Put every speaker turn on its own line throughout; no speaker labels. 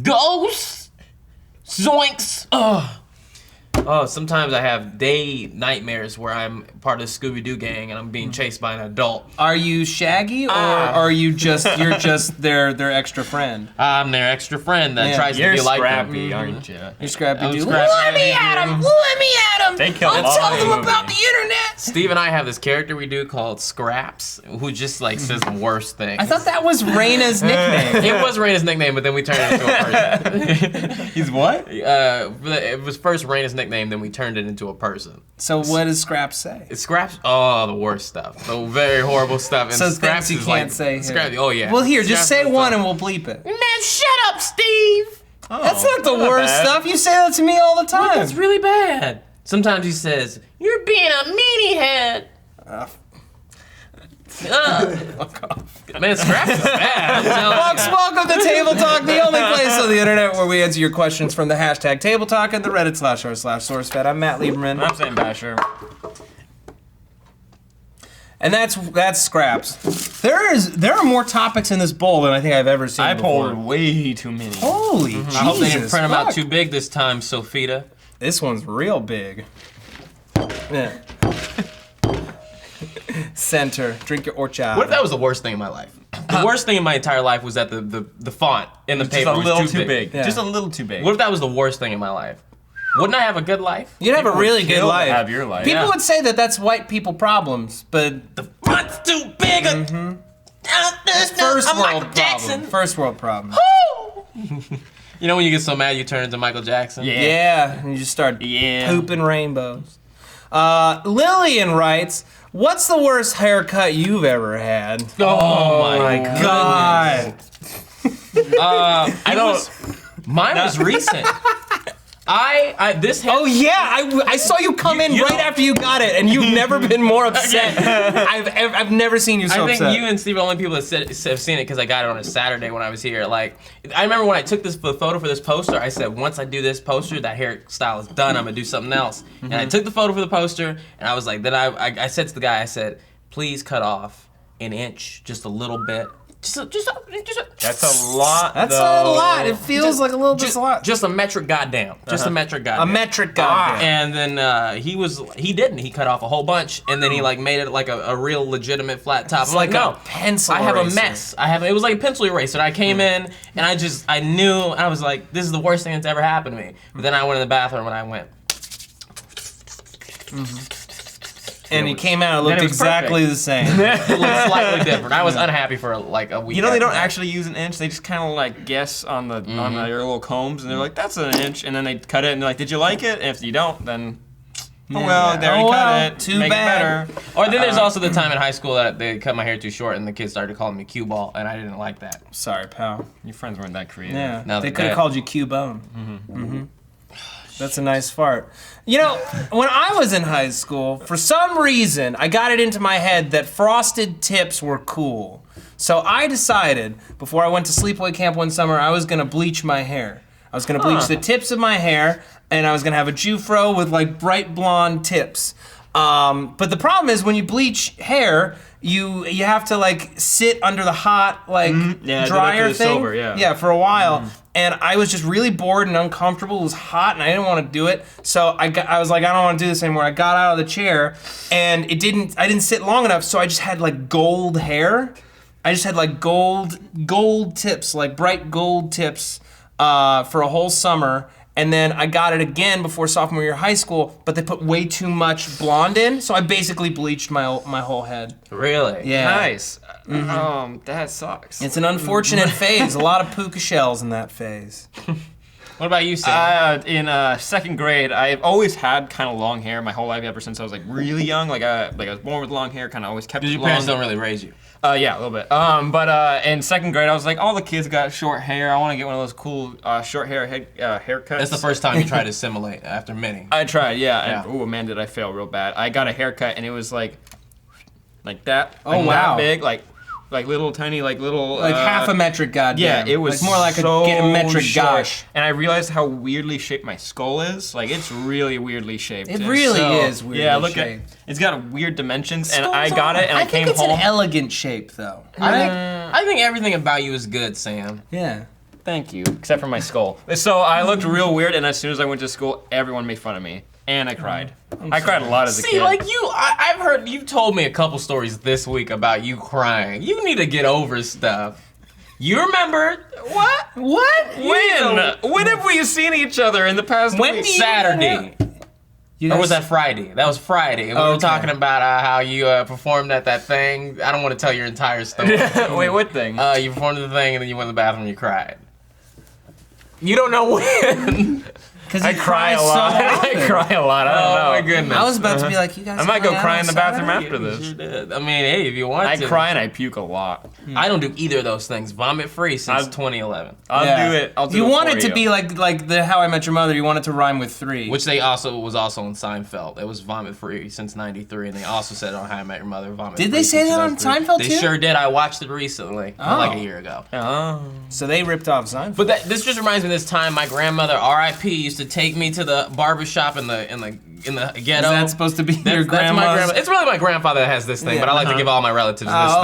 Ghosts. Zoinks. Oh, sometimes I have day nightmares where I'm part of the Scooby-Doo gang and I'm being chased by an adult.
Are you Shaggy or are you you're just their extra friend?
I'm their extra friend that tries to be like them.
You're Scrappy, aren't you?
You're Scrappy Doo.
Let
me at him! Let me at him!
They killed
I'll tell them about the internet!
Steve and I have this character we do called Scraps, who just like says the worst things.
I thought that was Raina's nickname.
It was Raina's nickname, but then we turned it into a person.
He's what?
It was first Raina's nickname, then we turned it into a person.
So what does Scraps say?
Scraps, the worst stuff. The very horrible stuff. And
So
Scraps
things you
is
can't
like,
say here.
Scraps, oh yeah.
Well, here, just
Scraps
say
is
one
the-
and we'll bleep it.
Man, shut up, Steve!
That's not the
not
worst
bad.
stuff. You say that to me all the time.
That's really bad. Sometimes he says, "You're being a meanie head." Man, Scraps is bad.
Folks, welcome to Table Talk, the only place on the internet where we answer your questions from the hashtag Table Talk and the Reddit /r/SourceFed. I'm Matt Lieberman.
I'm saying Basher.
And that's Scraps. There are more topics in this bowl than I think I've ever seen
I
before.
pulled way too many.
Holy Jesus.
I hope they didn't print them out
fuck.
too big this time, Sophita.
This one's real big. Yeah. Center. Drink your orchard.
What if that was the worst thing in my life? The worst thing in my entire life was that the font in the
Just
paper
a little
was
too big.
Yeah.
Just a little too big.
What if that was the worst thing in my life? Wouldn't I have a good life?
You'd have a really good
Kill to
life.
have your life.
People
Yeah.
would say that that's white people problems, but
The font's too big.
first
I'm
world
Michael Jackson.
problem. First world problem.
You know when you get so mad you turn into Michael Jackson?
Yeah.
Yeah, and you just start
Yeah.
pooping rainbows. Lillian writes, "What's the worst haircut you've ever had?"
Oh my
God.
I don't. Mine was recent. This
Oh yeah, I saw you come in
you
right
know-
after you got it, and you've never been more upset. I've never seen you so
I think
upset.
you and Steve are the only people that have seen it because I got it on a Saturday when I was here. Like, I remember when I took this photo for this poster, I said, once I do this poster, that hairstyle is done, I'm gonna do something else. And I took the photo for the poster, and I was like, then I said to the guy, I said, please cut off an inch, just a little bit. Just a,
That's a lot.
That's
though.
a lot. It feels like a little bit a lot.
just a metric goddamn. Just a metric goddamn.
A metric goddamn.
And then he didn't. He cut off a whole bunch, and then he like made it like a real legitimate flat top.
It's
I'm like,
like a
no,
pencil
I have
eraser.
a mess. It was like a pencil eraser. And I came in, and I knew, I was like, this is the worst thing that's ever happened to me. But then I went in the bathroom and I went.
And he came out, it looked
it was
exactly the same.
It looked slightly different. I was unhappy for like a week.
You know they
after
don't
that.
actually use an inch. They just kind of like guess on the on their little combs, and they're like, "That's an inch," and then they cut it, and they're like, "Did you like it?" And if you don't, then oh well, they already cut it.
Too
Make
bad.
it better.
Or then there's also the time in high school that they cut my hair too short, and the kids started calling me cue ball, and I didn't like that.
Sorry, pal.
Your friends weren't that creative.
Yeah,
Now
they
they're
could have
dead.
called you Q-Bone. That's a nice fart. You know, when I was in high school, for some reason, I got it into my head that frosted tips were cool. So I decided, before I went to sleepaway camp one summer, I was gonna bleach my hair. I was gonna bleach the tips of my hair, and I was gonna have a Jufro with like bright blonde tips. But the problem is when you bleach hair, you have to like sit under the hot like
Yeah,
dryer
the
thing.
silver, yeah.
For a while. And I was just really bored and uncomfortable. It was hot and I didn't want to do it. So I was like, I don't want to do this anymore. I got out of the chair and I didn't sit long enough, so I just had like gold hair. I just had like gold tips, like bright gold tips for a whole summer. And then I got it again before sophomore year of high school, but they put way too much blonde in, so I basically bleached my whole head.
Really?
Yeah.
Nice. That sucks.
It's an unfortunate phase. A lot of puka shells in that phase.
What about you, Sam?
In second grade, I've always had kind of long hair my whole life, ever since I was like really young. Like I was born with long hair, kind of always kept
Did
it
your
long.
parents don't really raise you?
Yeah, a little bit. But in second grade, I was like, all the kids got short hair. I want to get one of those cool short hair haircuts.
That's the first time you tried to assimilate after many.
I tried, yeah.
Yeah.
And, ooh, man, did I fail real bad. I got a haircut, and it was like that.
Oh,
like
wow.
That big, like little tiny, like little.
Like half a metric goddamn.
Yeah, it was
like more like
so
a metric
short.
gosh.
And I realized how weirdly shaped my skull is. Like, it's really weirdly shaped.
It
And
really
so,
is weirdly
Yeah, look
shaped.
at it's got weird dimensions, and
Skull's
I got
all-
it, and I came
think it's
home.
an elegant shape, though.
I think everything about you is good, Sam.
Yeah.
Thank you. Except for my skull. So I looked real weird, and as soon as I went to school, everyone made fun of me. And I cried. I cried a lot as a kid.
See, like I've heard, you've told me a couple stories this week about you crying. You need to get over stuff. You remember what?
What?
When have we seen each other in the past week?
Saturday. Or was that Friday? That was Friday. And we were talking about how you performed at that thing. I don't want to tell your entire story.
Wait, what thing?
You performed the thing and then you went to the bathroom and you cried. You don't know when.
Because
I cry a lot. I cry a lot. I don't know.
Oh my goodness.
I was about to be like, you guys.
I might go
hung out
cry in the
on
bathroom
Saturday?
after this.
Sure did. I mean, hey, if you want
I
to.
cry and I puke a lot.
I don't do either of those things. Vomit free since 2011.
I'll do it. I'll do
You
it
want
for
it to be like the How I Met Your Mother. You want it to rhyme with 3.
Which they also was also on Seinfeld. It was vomit free since '93, and they also said on How I Met Your Mother vomit.
Did
free
they say
since
that on
2003.
Seinfeld
They
too?
sure did. I watched it recently, like a year ago.
Oh.
So they ripped off Seinfeld.
But this just reminds me of this time my grandmother, R.I.P., used to take me to the barber shop in the ghetto.
Is that supposed to be your
That's my
grandma's?
grandma. It's really my grandfather that has this thing, but I like to give all my relatives this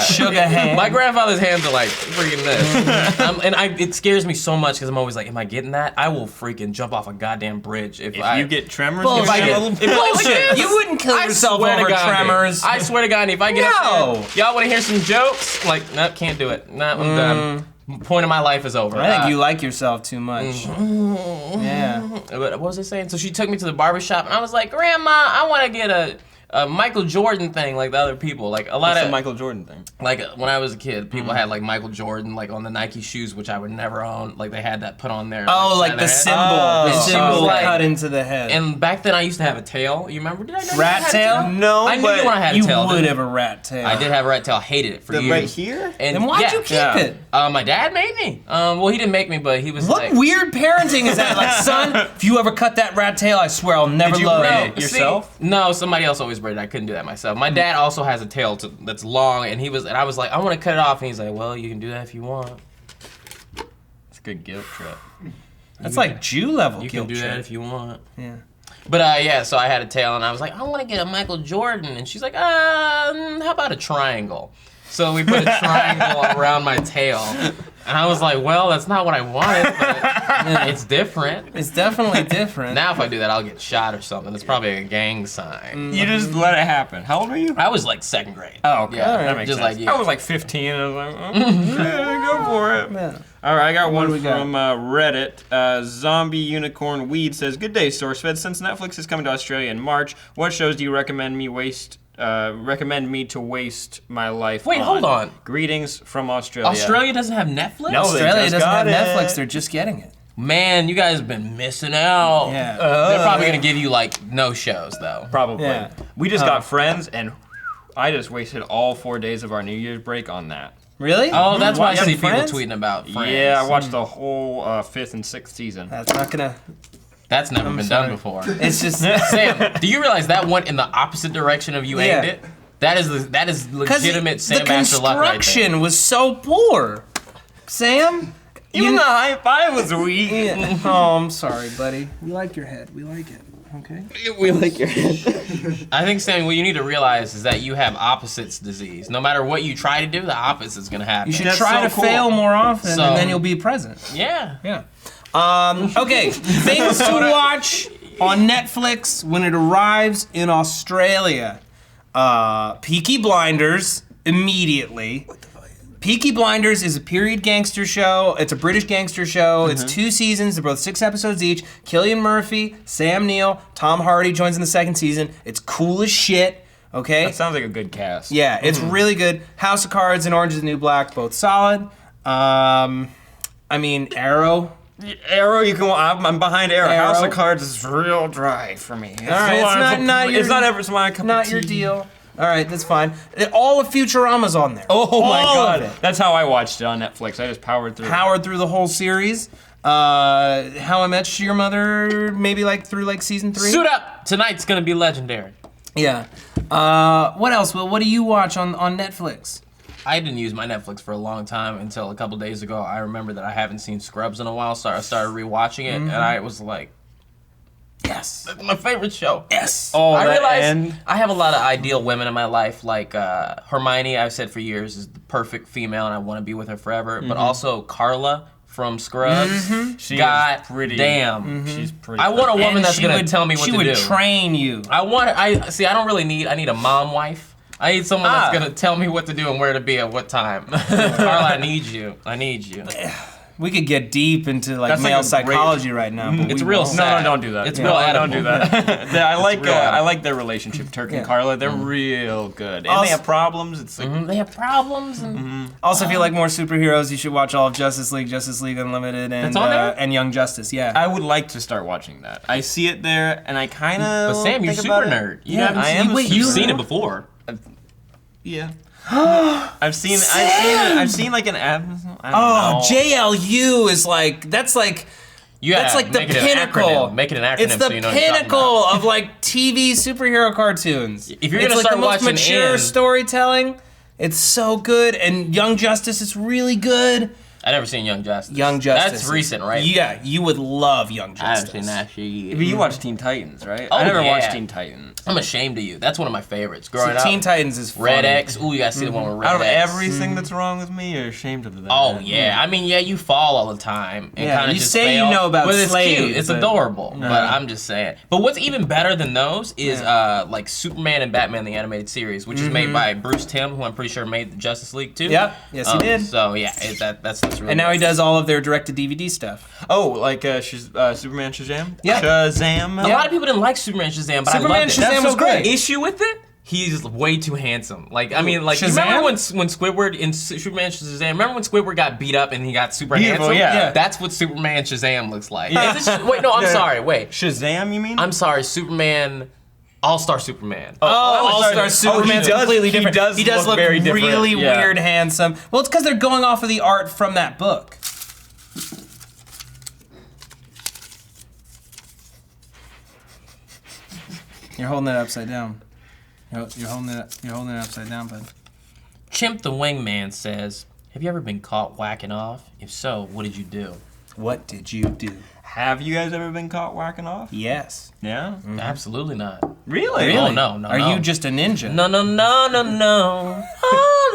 thing.
Sugar hand.
My grandfather's hands are like freaking this, it scares me so much because I'm always like, am I getting that? I will freaking jump off a goddamn bridge if
You get tremors.
Bullshit.
you get a little-
Bullshit. You wouldn't kill yourself
swear to
over
God,
tremors.
I swear to God, if I get
No.
up there, y'all want to hear some jokes? Like, nope, can't do it. Nah, I'm done. Point of my life is over.
I think you like yourself too much. Yeah.
But what was I saying? So she took me to the barbershop, and I was like, Grandma, I want to get a Michael Jordan thing like the other people. Like a lot
It's
of
the Michael Jordan thing.
like when I was a kid, people had like Michael Jordan like on the Nike shoes, which I would never own. Like they had that put on there.
Oh, like the symbol. The
And she
symbol
was like-
cut into the head.
And back then I used to have a tail. You remember? Did I know
Rat
you had a
tail?
No,
I knew
but
you when I had a
you
tail.
would
didn't
have a rat tail.
I did have a rat tail. Hated it for years.
right here?
And
Then why'd
yeah,
you keep
yeah.
it?
My dad made me. Well, he didn't make me, but he was
What
like.
weird parenting is that? Like, son, if you ever cut that rat tail, I swear I'll never
Did you
love
braid
you.
it yourself?
See, no, somebody else always braided. I couldn't do that myself. My dad also has a tail that's long, and I was like, I want to cut it off, and he's like, well, you can do that if you want.
It's a good guilt trip.
That's like Jew level
You
guilt
can do that
trip.
if you want.
Yeah.
But yeah, so I had a tail, and I was like, I want to get a Michael Jordan, and she's like, how about a triangle? So we put a triangle around my tail, and I was like, well, that's not what I wanted, but it's different.
It's definitely different.
Now if I do that, I'll get shot or something. It's probably a gang sign.
You just let it happen. How old were you?
I was like 2nd grade.
Oh, okay.
Yeah,
That makes
just
sense.
like you.
I was like 15, and I was like, yeah, go for it.
Yeah.
All right, I got one
do we got?
from Reddit. Zombie Unicorn Weed says, "Good day, SourceFed. Since Netflix is coming to Australia in March, what shows do you recommend me to waste my life
Wait,
on?
hold on.
Greetings from Australia."
Australia doesn't have Netflix?
No, they
Australia
just
doesn't have
got
Netflix.
it.
They're just getting it.
Man, you guys have been missing out.
Yeah.
They're probably gonna give you like no shows though.
Probably.
Yeah.
We just got Friends, and I just wasted all 4 days of our New Year's break on that.
Really?
Oh, that's why I
Yeah,
see people
Friends?
tweeting about Friends.
Yeah, I watched the whole 5th and 6th season.
That's not gonna.
That's never been
sorry.
done before.
It's just
Sam, do you realize that went in the opposite direction of you
Yeah.
aimed it? That is
because
legitimate
the
Sam Baxter luck right there.
construction was so poor. Sam.
Even the high five was weak.
Yeah. Oh, I'm sorry, buddy. We like your head. We like it. Okay.
We like your
I think, Sam, what you need to realize is that you have opposites disease. No matter what you try to do, the opposite is gonna happen.
You should
That's
try
so
to
cool.
fail more often,
So-
and then you'll be present.
Yeah.
Yeah. Okay. Things to watch on Netflix when it arrives in Australia. Peaky Blinders immediately. Peaky Blinders is a period gangster show. It's a British gangster show. It's 2 seasons. They're both 6 episodes each. Cillian Murphy, Sam Neill, Tom Hardy joins in the 2nd season. It's cool as shit. Okay.
That sounds like a good cast.
Yeah, it's really good. House of Cards and Orange is the New Black, both solid. Arrow.
Arrow, you can. I'm behind Arrow.
Arrow.
House of Cards is real dry for me. It's
right,
it's not ever my cup
Not
of
your
tea.
deal. All right, that's fine. All of Futurama's on there.
Oh my
All
god,
of it.
that's how I watched it on Netflix. I just powered through.
Powered through the whole series. How I Met Your Mother, maybe through season 3.
Suit up! Tonight's gonna be legendary.
Yeah. What else? Will? What do you watch on Netflix?
I didn't use my Netflix for a long time until a couple days ago. I remember that I haven't seen Scrubs in a while, so I started rewatching it, and I was like,
Yes.
That's my favorite show.
Yes.
Oh,
I
that
realize
end.
I have a lot of ideal women in my life, like Hermione, I've said for years, is the perfect female and I want to be with her forever. But also Carla from Scrubs.
She
God
is pretty.
damn.
She's pretty.
I want a woman
And
that's
she
going
would-
to tell me what
she
to
would
do.
train you.
I need a mom wife. I need someone that's going to tell me what to do and where to be at what time. Carla, I need you.
We could get deep into like
That's like
male
a great-
psychology right now. But
It's
we
real
won't.
sad.
No, don't do that.
It's
no,
real
don't do that. I
real
like their relationship, Turk and Carla. They're real good, and
Also-
they have problems. It's like
They have problems. And
Also, if you like more superheroes, you should watch all of Justice League Unlimited, and
It's on there?
and Young Justice. Yeah.
I would like to start watching that. I see it there, and I kind of.
But Sam, you're super nerd. You haven't
I
seen-
am.
wait,
You've
you-
seen it before.
Yeah. I've seen like an ad. I don't
Oh,
know.
JLU is like that's like
Yeah,
the
make it an
pinnacle.
acronym. Make it an acronym
It's the
so you know what you're talking
pinnacle of like TV superhero cartoons.
If you're
it's
gonna
like
start
the most
watching
mature
In-
storytelling, it's so good. And Young Justice is really good.
I never seen Young Justice.
Young Justice.
That's
is-
recent, right?
Yeah, you would love Young
I haven't
Justice.
seen that shit.
But you watch Teen Titans, right?
Oh,
I never
yeah.
watched Teen Titans.
I'm ashamed of you. That's one of my favorites. Growing
See,
up,
Teen Titans is funny.
Red X. Ooh, you gotta see the one with Red
Out of
X.
everything that's wrong with me, you're ashamed of that.
Oh yeah, I mean you fall all the time and
Yeah,
kind of
you
just
say you
fail,
know about
but it's
Slade,
cute, it's
but-
adorable. But I'm just saying. But what's even better than those is like Superman and Batman the animated series, which is made by Bruce Timm, who I'm pretty sure made the Justice League too.
Yep. Yes, he did.
So yeah, that's really.
And now he
good.
does all of their direct-to-DVD stuff.
Oh, like Superman Shazam?
Yeah.
Shazam?
A lot of people didn't like Superman Shazam, but
Superman
I loved it.
Shazam was great.
Issue with it? He's way too handsome. Like, I mean, like, you
Shazam?
remember when Squidward in Superman Shazam, remember when Squidward got beat up and he got super
Beautiful,
handsome?
yeah.
That's what Superman Shazam looks like. Is it wait, no, I'm sorry, wait.
Shazam, you mean?
I'm sorry, Superman, All-Star Superman.
Oh, All-Star
he
Superman's
does-
completely
he
different.
does look very different,
really
yeah.
weird, handsome. Well, it's because they're going off of the art from that book. You're holding it upside down. You're holding it upside down, bud.
Chimp the Wingman says, have you ever been caught whacking off? If so, what did you do?
What did you do?
Have you guys ever been caught whacking off?
Yes.
Yeah?
Absolutely not.
Really?
Oh, no.
Are you just a ninja?
No. All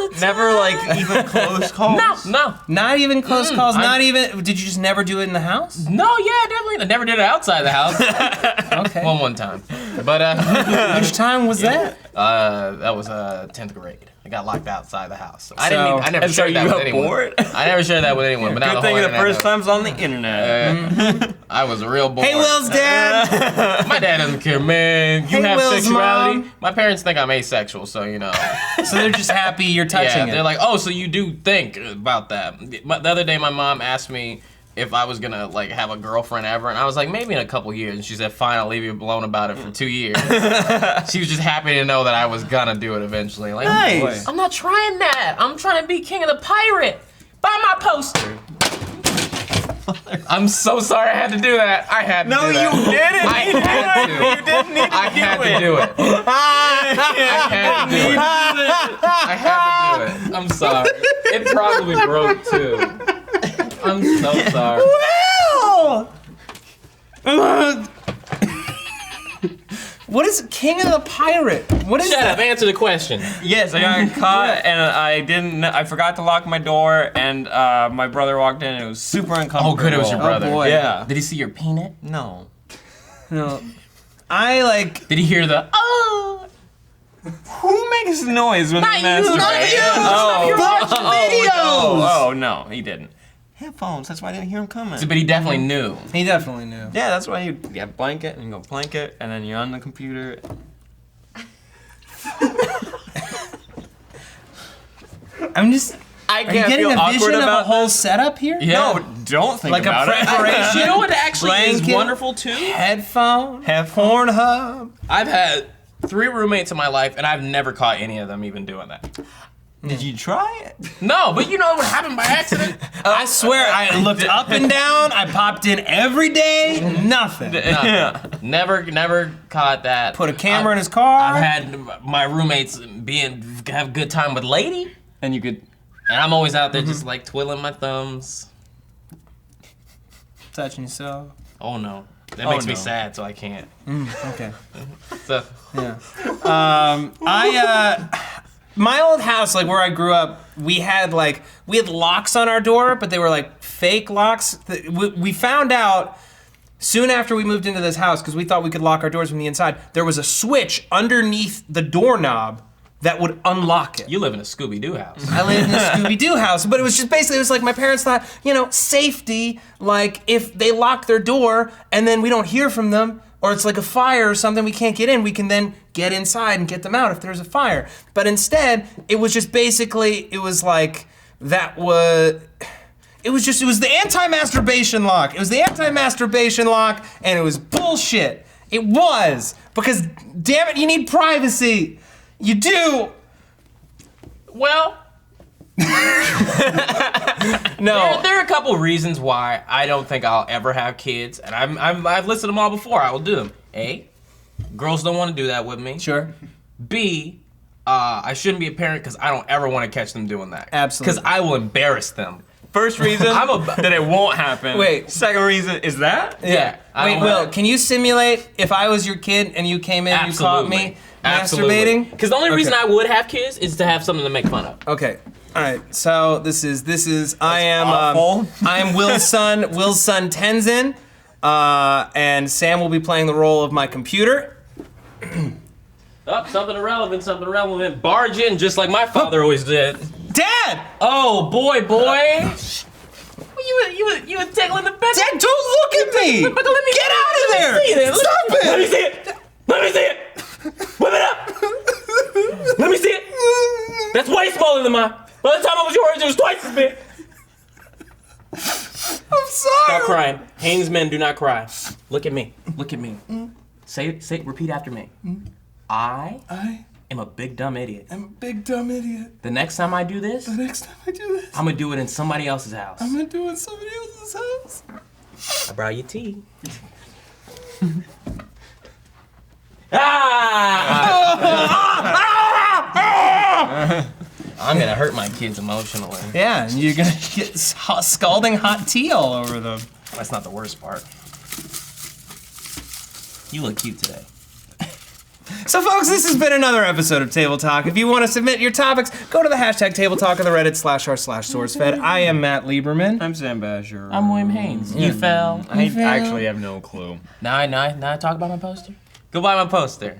the
Never, like, even close calls?
No.
Not even close calls.
I'm-
Not even. Did you just never do it in the house?
No, yeah, definitely. I never did it outside the house.
Okay.
Well, one time. But
Which time was that?
that was 10th grade. I got locked outside the house. So I never
And so
shared
you
that with
got
anyone.
bored?
I never shared that with anyone. But now
Good
the
thing
whole
the
internet
first
knows.
time's on the internet.
I was a real boy.
Hey, Will's dad.
My dad doesn't care, man. You
Hey,
have
Will's
sexuality.
mom.
My parents think I'm asexual, so you know.
So they're just happy you're touching
Yeah,
it.
they're like, oh, so you do think about that. The other day, my mom asked me if I was gonna like have a girlfriend ever, and I was like, maybe in a couple years. And she said, fine, I'll leave you alone about it for 2 years. She was just happy to know that I was gonna do it eventually. Like,
Nice.
I'm not trying that. I'm trying to be king of the pirate. Buy my poster. I'm so sorry I had to do that. I had to
No,
do that.
you didn't.
I had to.
You didn't need to
I had to do it. I had to do it. I had to do it. I'm sorry. It probably broke too. I'm so sorry.
What is King of the Pirate? What is
Shut
that?
up. Answer the question.
Yes, I got caught, and I forgot to lock my door, and my brother walked in, and it was super uncomfortable.
Oh, good. It was your brother.
boy.
Yeah.
Did he see your peanut?
No.
No. I like.
Did he hear the oh?
Who makes noise when
Not
they
you,
masturbate?
not you.
Oh.
You're watching videos.
Oh, no, he didn't. Headphones, that's why I didn't hear him coming.
But he definitely knew.
He definitely knew.
Yeah, that's why you get blanket, and you go blanket, and then you're on the computer.
I'm just.
I
Are you getting a vision of a whole setup here?
Yeah.
No, don't think
Like a
about it.
preparation?
You know what actually is
Blanket.
wonderful too?
Headphone.
Have
Pornhub.
I've had 3 roommates in my life, and I've never caught any of them even doing that.
Did you try it?
No, but you know what happened by accident?
I swear, I looked up and down. I popped in every day. Nothing.
Nothing. Never caught that.
Put a camera in his car.
I've had my roommates have a good time with lady,
And you could.
and I'm always out there just like twiddling my thumbs.
Touching yourself.
Oh no. That makes me sad, so I can't.
Okay.
So
Yeah. My old house, like where I grew up, we had locks on our door, but they were like fake locks. We found out soon after we moved into this house, because we thought we could lock our doors from the inside, there was a switch underneath the doorknob that would unlock it.
you live in a Scooby-Doo house.
I lived in a Scooby-Doo house, but it was just basically, it was like my parents thought, safety, like if they lock their door and then we don't hear from them, or it's like a fire or something, we can't get in, we can then get inside and get them out if there's a fire. But instead, it was just basically, it was the anti-masturbation lock. It was the anti-masturbation lock, and it was bullshit. It was, because damn it, you need privacy. You do.
Well,
No.
there are a couple reasons why I don't think I'll ever have kids, and I've listed them all before. I will do them. A, girls don't want to do that with me.
Sure.
B, I shouldn't be a parent because I don't ever want to catch them doing that.
Absolutely.
Because I will embarrass them.
First reason that it won't happen.
Wait.
Second reason is that?
Yeah. Wait, Will, can you simulate if I was your kid and you came in and you caught me masturbating?
Because the only reason I would have kids is to have something to make fun of.
Okay. All right. So this is I am
awful.
I am Will's son Tenzin, and Sam will be playing the role of my computer.
Oh, something irrelevant. Barge in just like my father always did.
Dad!
Oh boy. You were tickling the bed.
Dad, don't look at me! Get out of there! Stop it!
Let me see it. Whip it up. Let me see it. That's way smaller than mine. By the time I was yours, it was twice as big.
I'm sorry.
Stop crying. Haynes men do not cry. Look at me. Say it. Repeat after me. I am a big dumb idiot.
I'm a big dumb idiot.
The next time I do this, I'm gonna do it in somebody else's house.
I'm gonna do it in somebody else's house.
I brought you tea. I'm gonna hurt my kids emotionally.
Yeah, and you're gonna get scalding hot tea all over them.
That's not the worst part. You look cute today.
So folks, this has been another episode of Table Talk. If you want to submit your topics, go to the hashtag Table Talk on the Reddit /r/SourceFed. I am Matt Lieberman.
I'm Sam Basher.
I'm William Haynes. You fell.
I actually have no clue.
Now I talk about my poster? Go buy my poster.